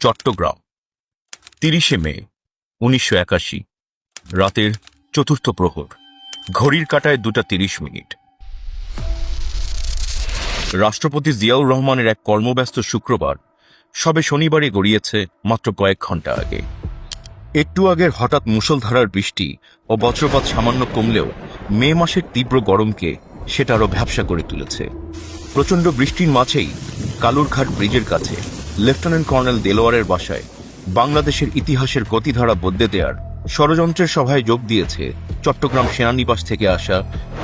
চট্টগ্রাম 30 মে 1981 রাতের চতুর্থ প্রহর। ঘড়ির কাঁটায় 2:30। রাষ্ট্রপতি জিয়াউর রহমানের এক কর্মব্যস্ত শুক্রবার সবে শনিবারে গড়িয়েছে মাত্র কয়েক ঘন্টা আগে। একটু আগের হঠাৎ মুষলধারার বৃষ্টি ও বজ্রপাত সামান্য কমলেও মে মাসের তীব্র গরমকে সেটা আরও ভ্যাপসা করে তুলেছে। প্রচণ্ড বৃষ্টির মাঝেই কালুরঘাট ব্রিজের কাছে লেফটেন্যান্ট কর্নেল দেলোয়ারের বাসায় বাংলাদেশের ইতিহাসের গতিধারা বদলে দেওয়ার ষড়যন্ত্রের সভায় যোগ দিয়েছে চট্টগ্রাম সেনানিবাস থেকে আসা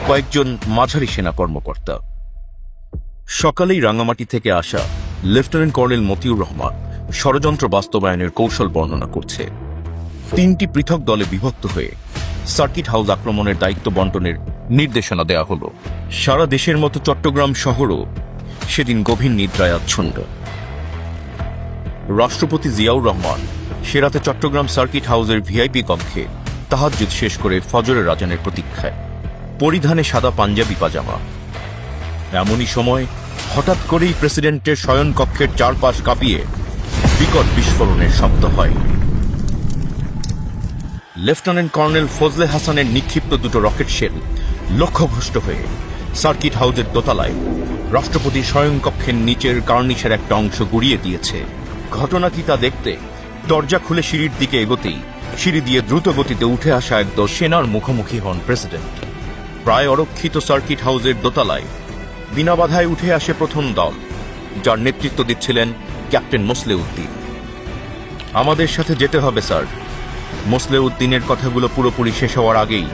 কয়েকজন মাঝারি সেনা কর্মকর্তা। সকালেই রাঙামাটি থেকে আসা লেফটেন্যান্ট কর্নেল মতিউর রহমান ষড়যন্ত্র বাস্তবায়নের কৌশল বর্ণনা করছে। 3টি পৃথক দলে বিভক্ত হয়ে সার্কিট হাউস আক্রমণের দায়িত্ব বন্টনের নির্দেশনা দেয়া হলো। সারা দেশের মতো চট্টগ্রাম শহরও সেদিন গভীর নিদ্রায় আচ্ছন্ন। রাষ্ট্রপতি জিয়াউর রহমান সে রাতে চট্টগ্রাম সার্কিট হাউসের ভিআইপি কক্ষে তাহাজ্জুদ শেষ করে ফজরের আজানের প্রতীক্ষায়, পরিধানে সাদা পাঞ্জাবি পাজামা। এমনই সময় হঠাৎ করেই প্রেসিডেন্টের শয়নকক্ষের চারপাশ কাঁপিয়ে বিকট বিস্ফোরণের শব্দ হয়। লেফটেন্যান্ট কর্নেল ফজলে হাসানের নিক্ষিপ্ত দুটো রকেট শেল লক্ষ্যভ্রষ্ট হয়ে সার্কিট হাউসের দোতলায় রাষ্ট্রপতি শয়নকক্ষের নিচের কার্নিশের একটা অংশ গুড়িয়ে দিয়েছে। ঘটনা কি তা দেখতে দরজা খুলে সিঁড়ির দিকে এগোতেই সিঁড়ি দিয়ে দ্রুত গতিতে উঠে আসা একদল সেনার মুখোমুখি হন প্রেসিডেন্ট। প্রায় অরক্ষিত সার্কিট হাউসের দোতলায় বিনা বাধায় উঠে আসে প্রথম দল, যার নেতৃত্ব দিচ্ছিলেন ক্যাপ্টেন মোসলেউদ্দিন। আমাদের সাথে যেতে হবে স্যার। মোসলেউদ্দিনের কথাগুলো পুরোপুরি শেষ হওয়ার আগেই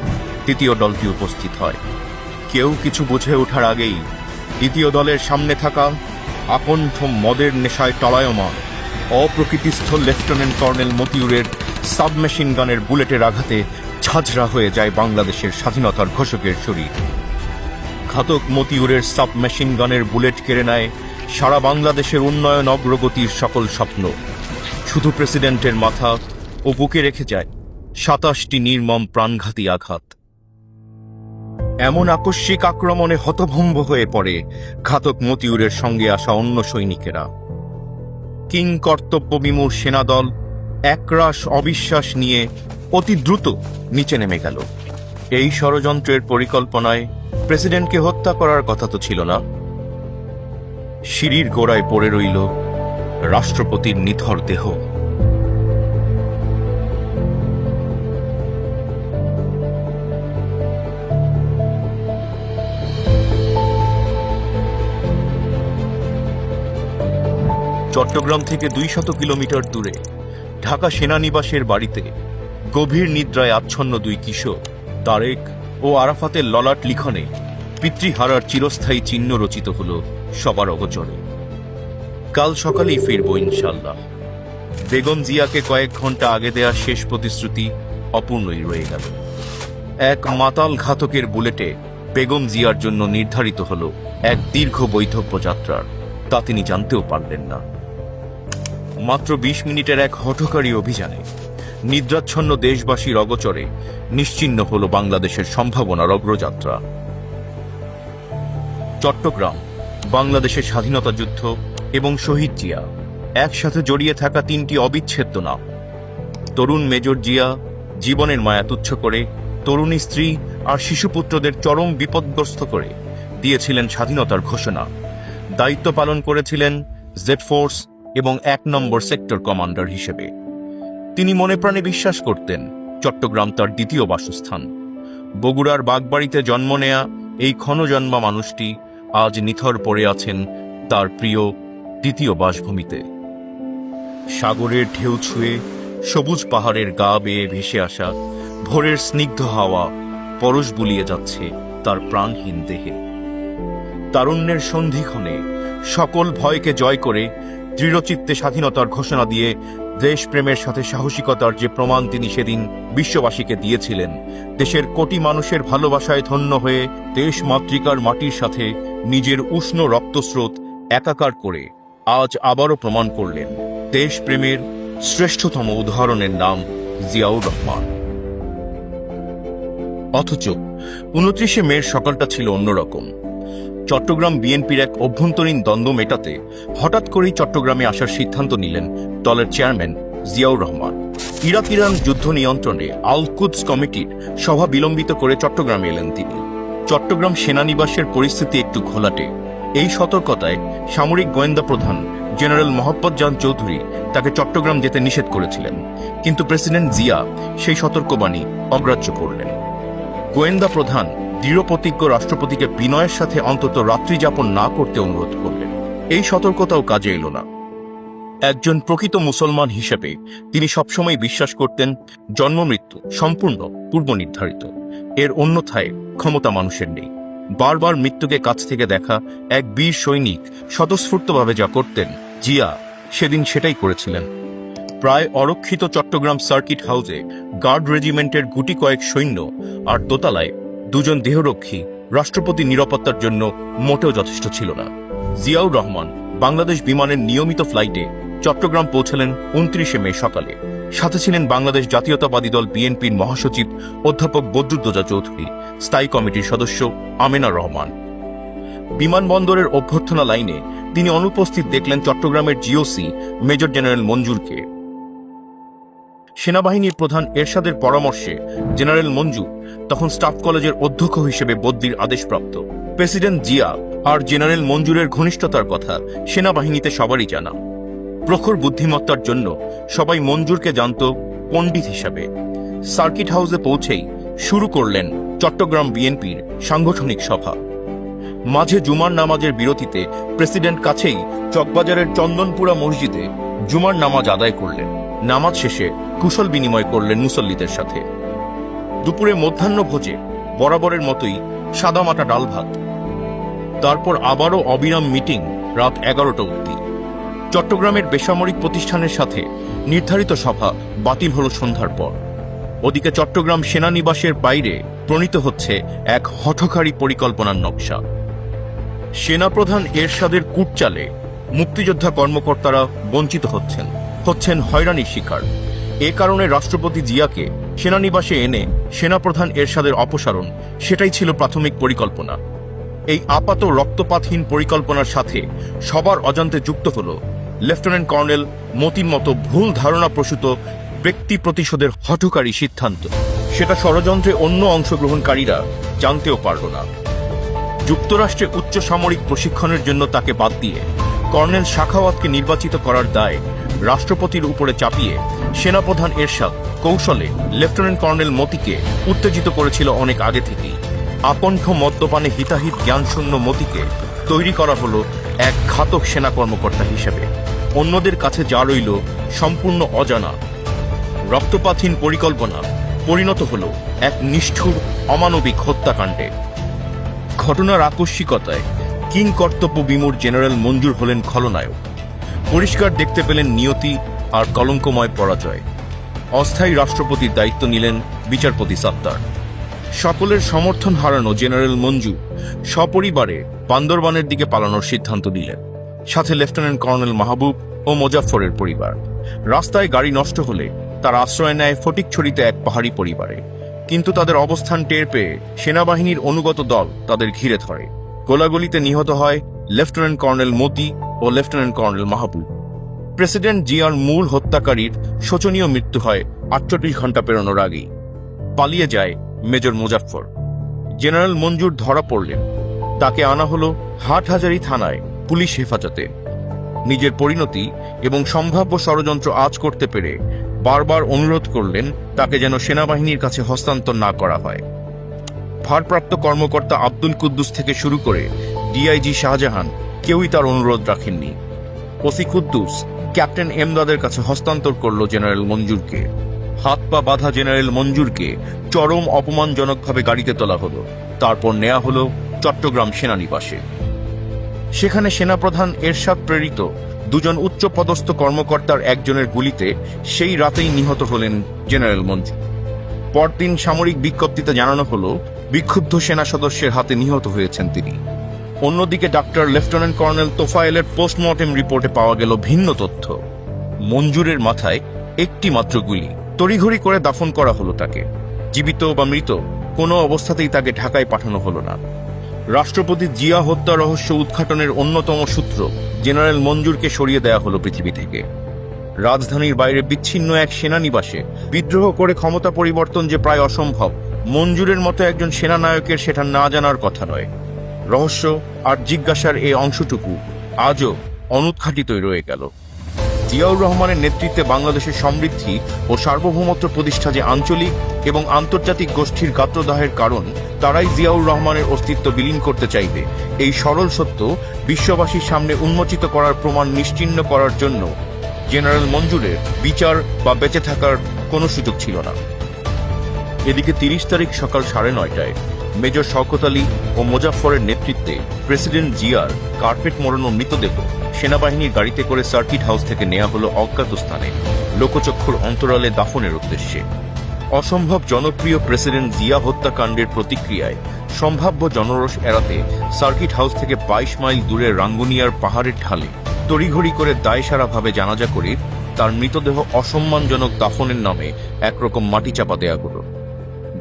তৃতীয় দলটি উপস্থিত হয়। কেউ কিছু বুঝে ওঠার আগেই দ্বিতীয় দলের সামনে থাকা আকণ্ঠ মদের নেশায় টলায়মান অপ্রকৃতিস্থ লেফটেন্যান্ট কর্নেল মতিউরের সাবমেশিন গানের বুলেটের আঘাতে ঝাঁঝরা হয়ে যায় বাংলাদেশের স্বাধীনতার ঘোষকের শরীর। ঘাতক মতিউরের সাবমেশিন গানের বুলেট কেড়ে নেয় সারা বাংলাদেশের উন্নয়ন অগ্রগতির সকল স্বপ্ন। শুধু প্রেসিডেন্টের মাথা ও বুকে রেখে যায় 27টি নির্মম প্রাণঘাতী আঘাত। এমন আকস্মিক আক্রমণে হতভম্ব হয়ে পড়ে ঘাতক মতিউরের সঙ্গে আসা অন্য সৈনিকেরা। কিং কর্তব্য বিমূঢ় সেনাদল একরাশ অবিশ্বাস নিয়ে অতি দ্রুত নিচে নেমে গেল। এই ষড়যন্ত্রের পরিকল্পনায় প্রেসিডেন্টকে হত্যা করার কথা তো ছিল না। সিঁড়ির গোড়ায় পড়ে রইল রাষ্ট্রপতির নিথর দেহ। চট্টগ্রাম থেকে 200 কিলোমিটার দূরে ঢাকা সেনানিবাসের বাড়িতে গভীর নিদ্রায় আচ্ছন্ন দুই কিশোর তারেক ও আরাফাতের ললাট লিখনে পিতৃহারার চিরস্থায়ী চিহ্ন রচিত হল সবার অগোচরে। কাল সকালেই ফিরব ইনশাল্লাহ। বেগম জিয়াকে কয়েক ঘন্টা আগে দেয়া শেষ প্রতিশ্রুতি অপূর্ণই রয়ে গেল। এক মাতাল ঘাতকের বুলেটে বেগম জিয়ার জন্য নির্ধারিত হল এক দীর্ঘ বৈধব্য যাত্রার, তা তিনি জানতেও পারলেন না। মাত্র 20 মিনিটের এক হঠকারী অভিযানে নিদ্রাচ্ছন্ন দেশবাসীর অগোচরে নিশ্চিহ্ন হল বাংলাদেশের সম্ভাবনার অগ্রযাত্রা। চট্টগ্রাম বাংলাদেশের স্বাধীনতা যুদ্ধ এবং শহীদ জিয়া একসাথে জড়িয়ে থাকা 3টি অবিচ্ছেদ্য নাম। তরুণ মেজর জিয়া জীবনের মায়া তুচ্ছ করে তরুণী স্ত্রী আর শিশুপুত্রদের চরম বিপদগ্রস্ত করে দিয়েছিলেন স্বাধীনতার ঘোষণা। দায়িত্ব পালন করেছিলেন জেড ফোর্স এবং 1 নম্বর সেক্টর কমান্ডার হিসেবে। তিনি মনে প্রাণে বিশ্বাস করতেন চট্টগ্রাম তার দ্বিতীয় বাসস্থান। বগুড়ার বাগবাড়িতে জন্ম নেয়া এই ক্ষণজন্মা মানুষটি আজ নিথর পড়ে আছেন তার প্রিয় দ্বিতীয় বাসভূমিতে। সাগরের ঢেউ ছুঁয়ে সবুজ পাহাড়ের গা বেয়ে ভেসে আসা ভোরের স্নিগ্ধ হাওয়া পরশ বুলিয়ে যাচ্ছে তার প্রাণহীন দেহে। তারুণ্যের সন্ধিক্ষণে সকল ভয়কে জয় করে দৃঢ়চিত্তে স্বাধীনতার ঘোষণা দিয়ে দেশপ্রেমের সাথে সাহসিকতার যে প্রমাণ তিনি সেদিন বিশ্ববাসীকে দিয়েছিলেন, দেশের কোটি মানুষের ভালোবাসায় ধন্য হয়ে দেশ মাতৃকার মাটির সাথে নিজের উষ্ণ রক্তস্রোত একাকার করে আজ আবারও প্রমাণ করলেন দেশপ্রেমের শ্রেষ্ঠতম উদাহরণের নাম জিয়াউর রহমান। অথচ 29 মের সকালটা ছিল অন্যরকম। চট্টগ্রাম বিএনপির এক অভ্যন্তরীণ দ্বন্দ্ব মেটাতে হঠাৎ করেই চট্টগ্রামে আসার সিদ্ধান্ত নিলেন দলের chairman Ziaur Rahman. Iraq Iran যুদ্ধ নিয়ন্ত্রণে আল কুদস কমিটির সভা বিলম্বিত করে চট্টগ্রামে এলেন তিনি। চট্টগ্রাম সেনানিবাসের পরিস্থিতি একটু ঘোলাটে। এই সতর্কতায় সামরিক গোয়েন্দা প্রধান জেনারেল মোহাম্মদ জান চৌধুরী তাকে চট্টগ্রাম যেতে নিষেধ করেছিলেন, কিন্তু প্রেসিডেন্ট জিয়া সেই সতর্কবাণী অগ্রাহ্য করলেন। গোয়েন্দা প্রধান দৃঢ়প্রতিজ্ঞ রাষ্ট্রপতিকে বিনয়ের সাথে অন্তত রাত্রি যাপন না করতে অনুরোধ করলেন। এই সতর্কতাও কাজে এলো না। একজন প্রকৃত মুসলমান হিসেবে তিনি সবসময় বিশ্বাস করতেন জন্মমৃত্যু সম্পূর্ণ পূর্ব নির্ধারিত, এর অন্যথায় ক্ষমতা মানুষের নেই। বারবার মৃত্যুকে কাছ থেকে দেখা এক বীর সৈনিক স্বতঃস্ফূর্তভাবে যা করতেন, জিয়া সেদিন সেটাই করেছিলেন। প্রায় অরক্ষিত চট্টগ্রাম সার্কিট হাউসে গার্ড রেজিমেন্টের গুটি কয়েক সৈন্য আর দোতলায় দুজন দেহরক্ষী রাষ্ট্রপতির নিরাপত্তার জন্য মোটেও যথেষ্ট ছিল না। জিয়াউর রহমান বাংলাদেশ বিমানের নিয়মিত ফ্লাইটে চট্টগ্রাম পৌঁছলেন 29 মে সকালে। সাথে ছিলেন বাংলাদেশ জাতীয়তাবাদী দল বিএনপির মহাসচিব অধ্যাপক বদরুদ্দোজা চৌধুরী, স্থায়ী কমিটির সদস্য আমেনা রহমান। বিমানবন্দরের অভ্যর্থনা লাইনে তিনি অনুপস্থিত দেখলেন চট্টগ্রামের জিওসি মেজর জেনারেল মঞ্জুরকে। সেনাবাহিনীর প্রধান এরশাদের পরামর্শে জেনারেল মঞ্জু তখন স্টাফ কলেজের অধ্যক্ষ হিসেবে বদলির আদেশপ্রাপ্ত। প্রেসিডেন্ট জিয়া আর জেনারেল মঞ্জুরের ঘনিষ্ঠতার কথা সেনাবাহিনীতে সবারই জানা। প্রখর বুদ্ধিমত্তার জন্য সবাই মঞ্জুরকে জানত পণ্ডিত হিসাবে। সার্কিট হাউসে পৌঁছেই শুরু করলেন চট্টগ্রাম বিএনপির সাংগঠনিক সভা। মাঝে জুমার নামাজের বিরতিতে প্রেসিডেন্ট কাছেই চকবাজারের চন্দনপুরা মসজিদে জুমার নামাজ আদায় করলেন। নামাজ শেষে কুশল বিনিময় করলেন মুসল্লিদের সাথে। দুপুরে মধ্যাহ্ন ভোজে বরাবরের মতোই সাদামাটা ডাল ভাত। তারপর আবারও অবিরাম মিটিং রাত 11টা অবধি। চট্টগ্রামের বেসামরিক প্রতিষ্ঠানের সাথে নির্ধারিত সভা বাতিল হল সন্ধ্যার পর। ওদিকে চট্টগ্রাম সেনানিবাসের বাইরে প্রণীত হচ্ছে এক হঠকারী পরিকল্পনার নকশা। সেনাপ্রধান এরশাদের কূটচালে মুক্তিযোদ্ধা কর্মকর্তারা বঞ্চিত হচ্ছেন হয়রানির শিকার। এ কারণে রাষ্ট্রপতি জিয়াকে সেনানিবাসে এনে সেনাপ্রধান এরশাদের অপসারণ, সেটাই ছিল প্রাথমিক পরিকল্পনা। এই আপাত রক্তপাতহীন পরিকল্পনার সাথে সবার অজান্তে যুক্ত হল লেফটেন্যান্ট কর্নেল মতির মতো ভুল ধারণা প্রসূত ব্যক্তি প্রতিশোধের হঠকারী সিদ্ধান্ত। সেটা ষড়যন্ত্রে অন্য অংশগ্রহণকারীরা জানতেও পারল না। যুক্তরাষ্ট্রে উচ্চ সামরিক প্রশিক্ষণের জন্য তাকে বাদ দিয়ে কর্নেল শাখাওয়াতকে নির্বাচিত করার দায় রাষ্ট্রপতির উপরে চাপিয়ে সেনাপ্রধান এরশাদ কৌশলে লেফটেন্যান্ট কর্নেল মতিকে উত্তেজিত করেছিল অনেক আগে থেকেই। আপন্থ মদ্যপানে হিতাহিত জ্ঞানশূন্য মতিকে তৈরি করা হলো এক ঘাতক সেনা কর্মকর্তা হিসেবে। অন্যদের কাছে যা রইল সম্পূর্ণ অজানা। রক্তপাতহীন পরিকল্পনা পরিণত হল এক নিষ্ঠুর অমানবিক হত্যাকাণ্ডে। ঘটনার আকস্মিকতায় কিং কর্তব্য বিমূঢ় জেনারেল মঞ্জুর হলেন খলনায়ক। পরিষ্কার দেখতে পেলেন নিয়তি আর কলঙ্কময় পরাজয়। অস্থায়ী রাষ্ট্রপতির দায়িত্ব নিলেন বিচারপতি সাত্তার। সকলের সমর্থন হারানো জেনারেল মঞ্জু সপরিবারে বান্দরবানের দিকে পালানোর সিদ্ধান্ত নিলেন, সাথে লেফটেন্যান্ট কর্নেল মাহবুব ও মোজাফফরের পরিবার। রাস্তায় গাড়ি নষ্ট হলে তার আশ্রয় নেয় ফটিকছড়িতে এক পাহাড়ি পরিবারে। কিন্তু তাদের অবস্থান টের পেয়ে সেনাবাহিনীর অনুগত দল তাদের ঘিরে ধরে। গোলাগুলিতে নিহত হয় লেফটেন্যান্ট কর্নেল মতি ও লেফটেন্যান্ট কর্নেল মাহবুব। প্রেসিডেন্ট জিয়ার মূল হত্যাকারীর শোচনীয় মৃত্যু হয় 48 ঘন্টা পেরোনোর আগেই। পালিয়ে যায় মেজর মুজাফফর। জেনারেল মঞ্জুর ধরা পড়লেন। তাকে আনা হলো হাটহাজারী থানায় পুলিশ হেফাজতে। নিজের পরিণতি এবং সম্ভাব্য ষড়যন্ত্র আঁচ করতে পেরে বারবার অনুরোধ করলেন তাকে যেন সেনাবাহিনীর কাছে হস্তান্তর না করা হয়। ভারপ্রাপ্ত কর্মকর্তা আব্দুল কুদ্দুস থেকে শুরু করে ডিআইজি শাহজাহান কেউই তার অনুরোধ রাখেননি। ওসি কুদ্দুস ক্যাপ্টেন এমদাদের কাছে হস্তান্তর করল জেনারেল মঞ্জুরকে। হাত পা বাঁধা জেনারেল মঞ্জুরকে চরম অপমানজনকভাবে গাড়িতে তোলা হলো। তারপর নেওয়া হলো চট্টগ্রাম সেনানিবাসে। সেখানে সেনাপ্রধান এরশাদ প্রেরিত দুজন উচ্চপদস্থ কর্মকর্তার একজনের গুলিতে সেই রাতেই নিহত হলেন জেনারেল মঞ্জু। পরদিন সামরিক বিজ্ঞপ্তিতে জানানো হলো বিক্ষুব্ধ সেনা সদস্যের হাতে নিহত হয়েছেন তিনি। অন্যদিকে ডাক্তার লেফটেন্যান্ট কর্নেল তোফায়েলের পোস্টমর্টেম রিপোর্টে পাওয়া গেল ভিন্ন তথ্য। মঞ্জুরের মাথায় একটি মাত্র গুলি। তড়িঘড়ি করে দাফন করা হলো তাকে। জীবিত বা মৃত কোনো অবস্থাতেই তাকে ঢাকায় পাঠানো হলো না। রাষ্ট্রপতি জিয়া হত্যা রহস্য উদ্ঘাটনের অন্যতম সূত্র জেনারেল মঞ্জুরকে সরিয়ে দেয়া হলো পৃথিবী থেকে। রাজধানীর বাইরে বিচ্ছিন্ন এক সেনানিবাসে বিদ্রোহ করে ক্ষমতা পরিবর্তন যে প্রায় অসম্ভব, মঞ্জুরের মতো একজন সেনানায়কের সেটা না জানার কথা নয়। রহস্য আর জিজ্ঞাসার এই অংশটুকু আজও অনুদ্ঘাটিতই রয়ে গেল। জিয়াউর রহমানের নেতৃত্বে বাংলাদেশের সমৃদ্ধি ও সার্বভৌমত্ব প্রতিষ্ঠা যে আঞ্চলিক এবং আন্তর্জাতিক গোষ্ঠীর গাত্রদাহের কারণ, তারাই জিয়াউর রহমানের অস্তিত্ব বিলীন করতে চাইবে, এই সরল সত্য বিশ্ববাসীর সামনে উন্মোচিত করার প্রমাণ নিশ্চিহ্ন করার জন্য জেনারেল মঞ্জুরের বিচার বা বেঁচে থাকার কোনো সুযোগ ছিল না। এদিকে ৩০ তারিখ সকাল 9:30টায় মেজর শওকত আলী ও মোজাফফরের নেতৃত্বে প্রেসিডেন্ট জিয়ার কার্পেট মোড়ানো মৃতদেহ সেনাবাহিনীর গাড়িতে করে সার্কিট হাউস থেকে নেওয়া হলো অজ্ঞাত স্থানে লোকচক্ষুর অন্তরালে দাফনের উদ্দেশ্যে। অসম্ভব জনপ্রিয় প্রেসিডেন্ট জিয়া হত্যাকাণ্ডের প্রতিক্রিয়ায় সম্ভাব্য জনরোষ এড়াতে সার্কিট হাউস থেকে ২২ মাইল দূরে রাঙ্গুনিয়ার পাহাড়ের ঢালে তড়িঘড়ি করে দায়সারাভাবে জানাজা করে তার মৃতদেহ অসম্মানজনক দাফনের নামে একরকম মাটি চাপা দেয়া হলো।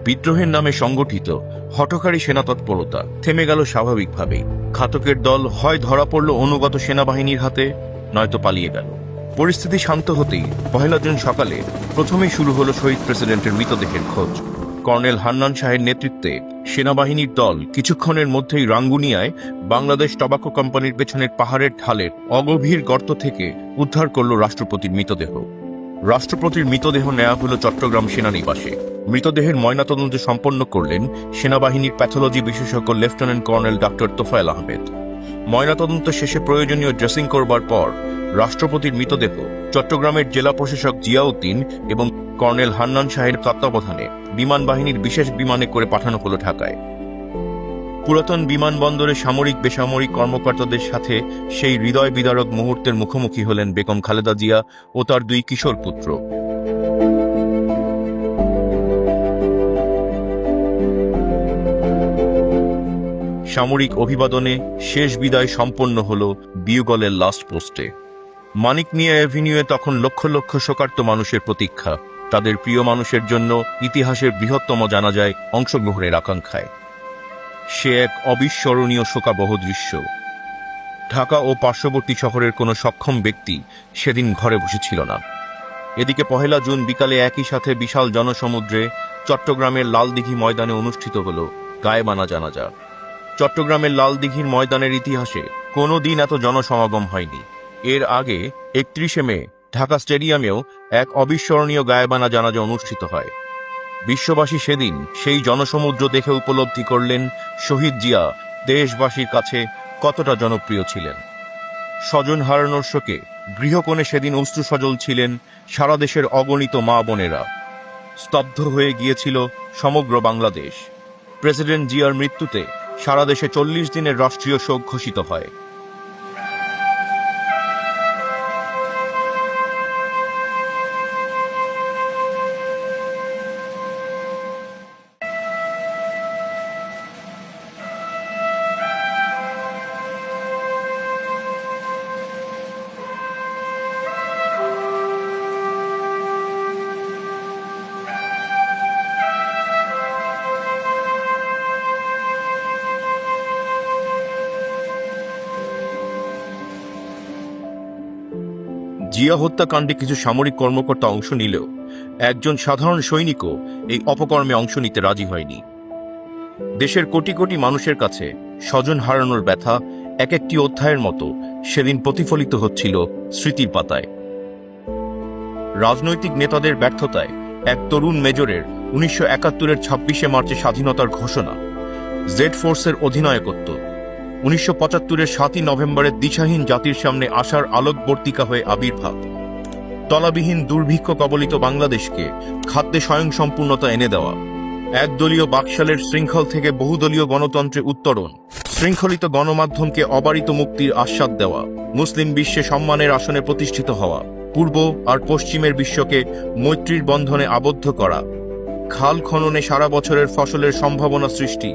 বিদ্রোহের নামে সংগঠিত হঠকারী সেনা তৎপরতা থেমে গেল স্বাভাবিকভাবেই। ঘাতকের দল হয় ধরা পড়ল অনুগত সেনাবাহিনীর হাতে, নয়তো পালিয়ে গেল। পরিস্থিতি শান্ত হতেই ১ জুন সকালে প্রথমেই শুরু হলো শহীদ প্রেসিডেন্টের মৃতদেহের খোঁজ। কর্নেল হান্নান শাহের নেতৃত্বে সেনাবাহিনীর দল কিছুক্ষণের মধ্যেই রাঙ্গুনিয়ায় বাংলাদেশ টোবাকো কোম্পানির পেছনের পাহাড়ের ঢালের অগভীর গর্ত থেকে উদ্ধার করল রাষ্ট্রপতির মৃতদেহ। রাষ্ট্রপতির মৃতদেহ নেওয়া হলো চট্টগ্রাম সেনানিবাসে। মৃতদেহের ময়নাতদন্ত সম্পন্ন করলেন সেনাবাহিনীর প্যাথোলজি বিশেষজ্ঞ lieutenant colonel doctor Tofail Ahmed. ময়নাতদন্ত শেষে প্রয়োজনীয় ড্রেসিং করবার পর রাষ্ট্রপতির মৃতদেহ চট্টগ্রামের জেলা প্রশাসক জিয়াউদ্দিন এবং কর্নেল হান্নান শাহের তত্ত্বাবধানে বিমান বাহিনীর বিশেষ বিমানে করে পাঠানো হলো ঢাকায়। পুরাতন বিমানবন্দরে সামরিক বেসামরিক কর্মকর্তাদের সাথে সেই হৃদয় বিদারক মুহূর্তের মুখোমুখি হলেন বেগম খালেদা জিয়া ও তার 2 কিশোর পুত্র। সামরিক অভিবাদনে শেষ বিদায় সম্পন্ন হল বিউগলের লাস্ট পোস্টে। মানিক মিয়া অ্যাভিনিউয়ে তখন লক্ষ লক্ষ শোকার্ত মানুষের প্রতীক্ষা, তাদের প্রিয় মানুষের জন্য ইতিহাসের বৃহত্তম জানাজায় অংশগ্রহণের আকাঙ্ক্ষায়। সে এক অবিস্মরণীয় শোকাবহ দৃশ্য। ঢাকা ও পার্শ্ববর্তী শহরের কোনো সক্ষম ব্যক্তি সেদিন ঘরে বসেছিল না। এদিকে ১ জুন বিকালে একই সাথে বিশাল জনসমুদ্রে চট্টগ্রামের লালদিঘি ময়দানে অনুষ্ঠিত হল গায়েবানা জানাজা। চট্টগ্রামের লালদিঘির ময়দানের ইতিহাসে কোনো দিন এত জনসমাগম হয়নি। এর আগে ৩১ মে ঢাকা স্টেডিয়ামেও এক অবিস্মরণীয় গায়েবানা জানাজা অনুষ্ঠিত হয়। বিশ্ববাসী সেদিন সেই জনসমুদ্র দেখে উপলব্ধি করলেন শহীদ জিয়া দেশবাসীর কাছে কতটা জনপ্রিয় ছিলেন। স্বজন হারানোর শোকে গৃহকোণে সেদিন অশ্রুসজল ছিলেন সারা দেশের অগণিত মা বোনেরা। স্তব্ধ হয়ে গিয়েছিল সমগ্র বাংলাদেশ। প্রেসিডেন্ট জিয়ার মৃত্যুতে সারা দেশে ৪০ দিনের রাষ্ট্রীয় শোক ঘোষিত হয়। জিয়া হত্যাকাণ্ডে কিছু সামরিক কর্মকর্তা অংশ নিলেও একজন সাধারণ সৈনিকও এই অপকর্মে অংশ নিতে রাজি হয়নি। দেশের কোটি কোটি মানুষের কাছে স্বজন হারানোর ব্যথা এক একটি অধ্যায়ের মতো সেদিন প্রতিফলিত হচ্ছিল স্মৃতির পাতায়। রাজনৈতিক নেতাদের ব্যর্থতায় এক তরুণ মেজরের ১৯৭১-এর ২৬শে মার্চে স্বাধীনতার ঘোষণা, জেড ফোর্সের অধিনায়কত্ব, ১৯৭৫-এর ৭ই নভেম্বরের দিশাহীন জাতির সামনে আশার আলোকবর্তিকা হয়ে আবির্ভাব, তলাবিহীন দুর্ভিক্ষ কবলিত বাংলাদেশকে খাদ্যে স্বয়ংসম্পূর্ণতা এনে দেওয়া, একদলীয় বাকশালের শৃঙ্খল থেকে বহুদলীয় গণতন্ত্রে উত্তরণ, শৃঙ্খলিত গণমাধ্যমকে অবারিত মুক্তির আস্বাদ দেওয়া, মুসলিম বিশ্বে সম্মানের আসনে প্রতিষ্ঠিত হওয়া, পূর্ব আর পশ্চিমের বিশ্বকে মৈত্রীর বন্ধনে আবদ্ধ করা, খাল খননে সারা বছরের ফসলের সম্ভাবনা সৃষ্টি,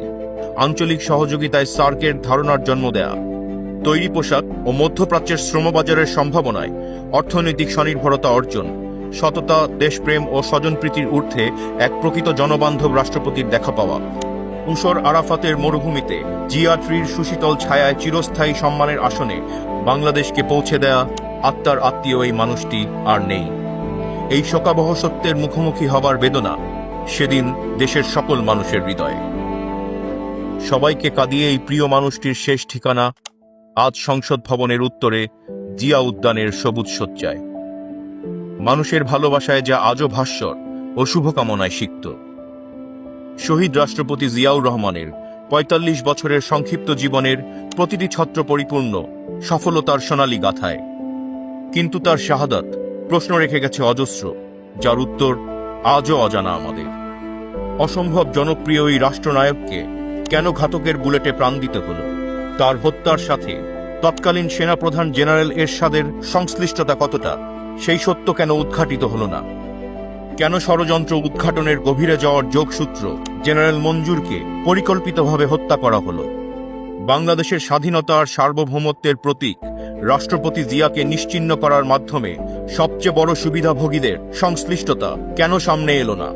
আঞ্চলিক সহযোগিতায় সার্কের ধারণার জন্ম দেয়া, তৈরি পোশাক ও মধ্যপ্রাচ্যের শ্রমবাজারের সম্ভাবনায় অর্থনৈতিক স্বনির্ভরতা অর্জন, সততা, দেশপ্রেম ও স্বজনপ্রীতির ঊর্ধ্বে এক প্রকৃত জনবান্ধব রাষ্ট্রপতির দেখা পাওয়া, উসর আরাফাতের মরুভূমিতে জিয়া ট্রির সুশীতল ছায়ায় চিরস্থায়ী সম্মানের আসনে বাংলাদেশকে পৌঁছে দেয়া আত্মার আত্মীয় এই মানুষটি আর নেই। এই শোকাবহ সত্যের মুখোমুখি হবার বেদনা সেদিন দেশের সকল মানুষের হৃদয়ে। সবাইকে কাঁদিয়ে এই প্রিয় মানুষটির শেষ ঠিকানা আজ সংসদ ভবনের উত্তরে জিয়া উদ্যানের সবুজ শয্যায়। মানুষের ভালোবাসায় যা আজও ভাস্বর ও শুভকামনায় সিক্ত। শহীদ রাষ্ট্রপতি জিয়াউর রহমানের ৪৫ বছরের সংক্ষিপ্ত জীবনের প্রতিটি ছত্র পরিপূর্ণ সফলতার সোনালী গাথায়। কিন্তু তার শাহাদাত প্রশ্ন রেখে গেছে অজস্র, যার উত্তর আজও অজানা আমাদের। অসম্ভব জনপ্রিয় এই রাষ্ট্রনায়ককে কেন ঘাতকের বুলেটে প্রাণ দিতে হলো? তার হত্যার সাথে তৎকালীন সেনাপ্রধান জেনারেল এরশাদের সংশ্লিষ্টতা কতটা, সেই সত্য কেন উদ্ঘাটিত হলো না? কেন ষড়যন্ত্র উদ্ঘাটনের গভীরে যাওয়ার যোগসূত্র জেনারেল মঞ্জুরকে পরিকল্পিতভাবে হত্যা করা হলো? বাংলাদেশের স্বাধীনতা আর সার্বভৌমত্বের প্রতীক রাষ্ট্রপতি জিয়াকে নিশ্চিহ্ন করার মাধ্যমে সবচেয়ে বড় সুবিধাভোগীদের সংশ্লিষ্টতা কেন সামনে এলো না?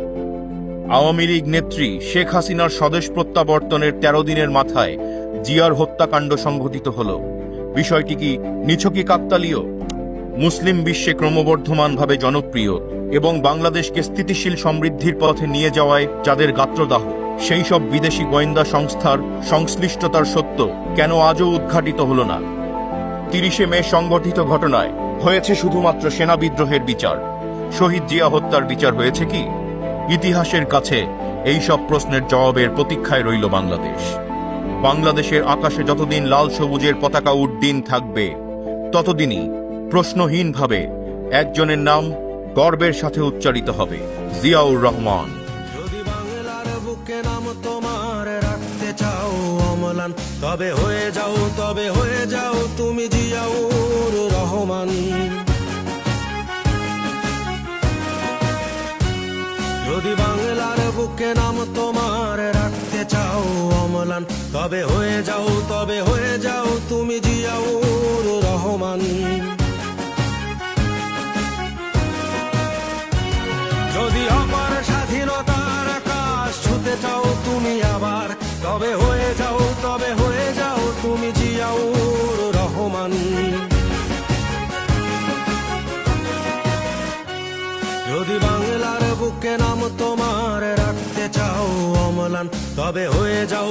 আওয়ামী লীগ নেত্রী শেখ হাসিনার স্বদেশ প্রত্যাবর্তনের ১৩ দিনের মাথায় জিয়ার হত্যাকাণ্ড সংঘটিত হল। বিষয়টি কি নিছকই কাকতালীয়? মুসলিম বিশ্বে ক্রমবর্ধমানভাবে জনপ্রিয় এবং বাংলাদেশকে স্থিতিশীল সমৃদ্ধির পথে নিয়ে যাওয়ায় যাদের গাত্রদাহ, সেই সব বিদেশি গোয়েন্দা সংস্থার সংশ্লিষ্টতার সত্য কেন আজও উদ্ঘাটিত হল না? ৩০শে মে সংঘটিত ঘটনায় হয়েছে শুধুমাত্র সেনা বিদ্রোহের বিচার, শহীদ জিয়া হত্যার বিচার হয়েছে কি? ইতিহাসের কাছে এই সব প্রশ্নের জবাবের প্রতীক্ষায় রইল বাংলাদেশ। বাংলাদেশের আকাশে যতদিন লাল সবুজের পতাকা উড্ডীন থাকবে, ততদিনই প্রশ্নহীনভাবে একজনের নাম গর্বের সাথে উচ্চারিত হবে, জিয়াউর রহমান। যদি বাংলার বুকে নাম তোমার রাখতে চাও অম্লান, তবে হয়ে যাও তুমি জিয়াউর রহমান। যদি বাংলার বুকে নাম তোমার রাখতে চাও অম্লান, তবে হয়ে যাও তুমি জিয়াউর রহমান। যদি অপার স্বাধীনতার আকাশ ছুতে চাও তুমি আবার, তবে হয়ে যাও তুমি জিয়াউর রহমান। যদি বাংলার বুকে নাম তোমার রাখতে চাও অম্লান, তবে হয়ে যাও